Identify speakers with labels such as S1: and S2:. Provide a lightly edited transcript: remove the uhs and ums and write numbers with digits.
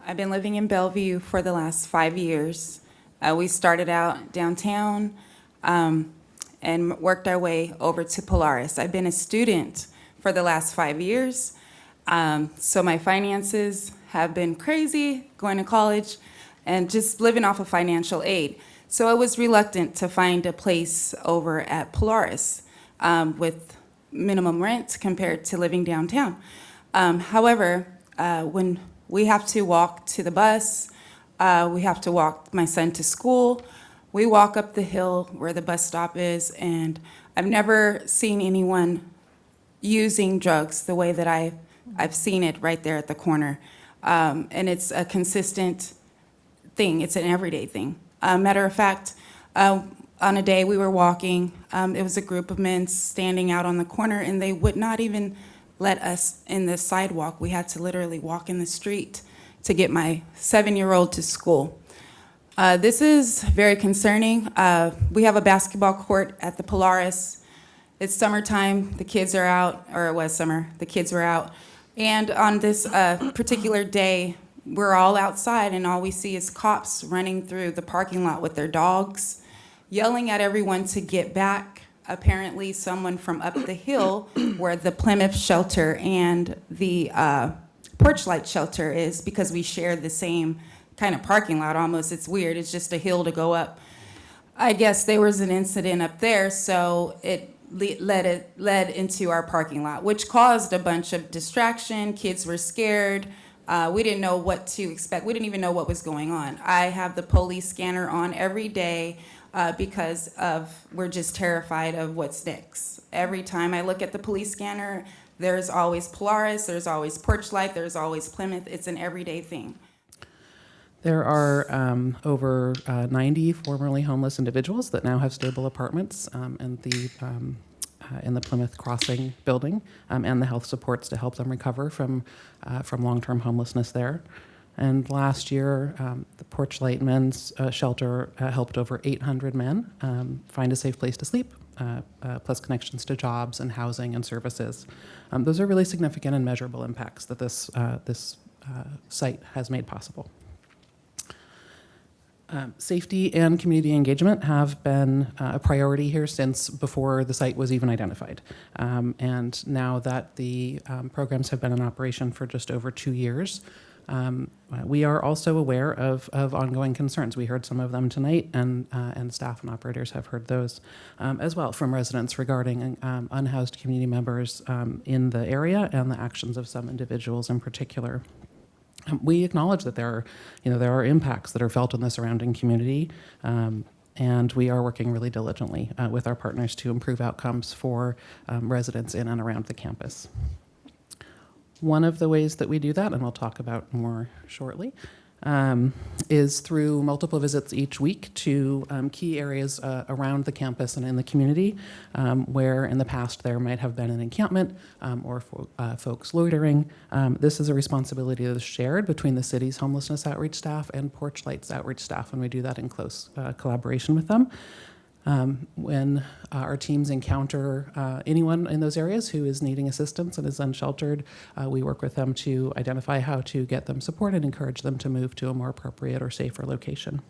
S1: I've been living in Bellevue for the last 5 years. We started out downtown and worked our way over to Polaris. I've been a student for the last 5 years, so my finances have been crazy going to college and just living off of financial aid. So I was reluctant to find a place over at Polaris with minimum rent compared to living downtown. However, when we have to walk to the bus, we have to walk my son to school, we walk up the hill where the bus stop is, and I've never seen anyone using drugs the way that I've seen it right there at the corner. And it's a consistent thing. It's an everyday thing. Matter of fact, on a day we were walking, it was a group of men standing out on the corner, and they would not even let us in the sidewalk. We had to literally walk in the street to get my 7-year-old to school. This is very concerning. We have a basketball court at the Polaris. It's summertime, the kids are out, or it was summer, the kids were out. And on this particular day, we're all outside, and all we see is cops running through the parking lot with their dogs, yelling at everyone to get back. Apparently, someone from up the hill where the Plymouth shelter and the Porchlight shelter is, because we share the same kind of parking lot almost. It's weird. It's just a hill to go up. I guess there was an incident up there, so it led into our parking lot, which caused a bunch of distraction. Kids were scared. We didn't know what to expect. We didn't even know what was going on. I have the police scanner on every day because we're just terrified of what's next. Every time I look at the police scanner, there's always Polaris, there's always Porchlight, there's always Plymouth. It's an everyday thing.
S2: There are over 90 formerly homeless individuals that now have stable apartments in the Plymouth Crossing building, and the health supports to help them recover from long-term homelessness there. And last year, the Porchlight Men's Shelter helped over 800 men find a safe place to sleep, plus connections to jobs and housing and services. Those are really significant and measurable impacts that this site has made possible. Safety and community engagement have been a priority here since before the site was even identified. And now that the programs have been in operation for just over 2 years, we are also aware of ongoing concerns. We heard some of them tonight, and staff and operators have heard those as well from residents regarding unhoused community members in the area and the actions of some individuals in particular. We acknowledge that there are impacts that are felt in the surrounding community, and we are working really diligently with our partners to improve outcomes for residents in and around the campus. One of the ways that we do that, and we'll talk about more shortly, is through multiple visits each week to key areas around the campus and in the community where in the past there might have been an encampment or folks loitering. This is a responsibility that is shared between the city's homelessness outreach staff and Porchlight's outreach staff, and we do that in close collaboration with them. When our teams encounter anyone in those areas who is needing assistance and is unsheltered, we work with them to identify how to get them support and encourage them to move to a more appropriate or safer location.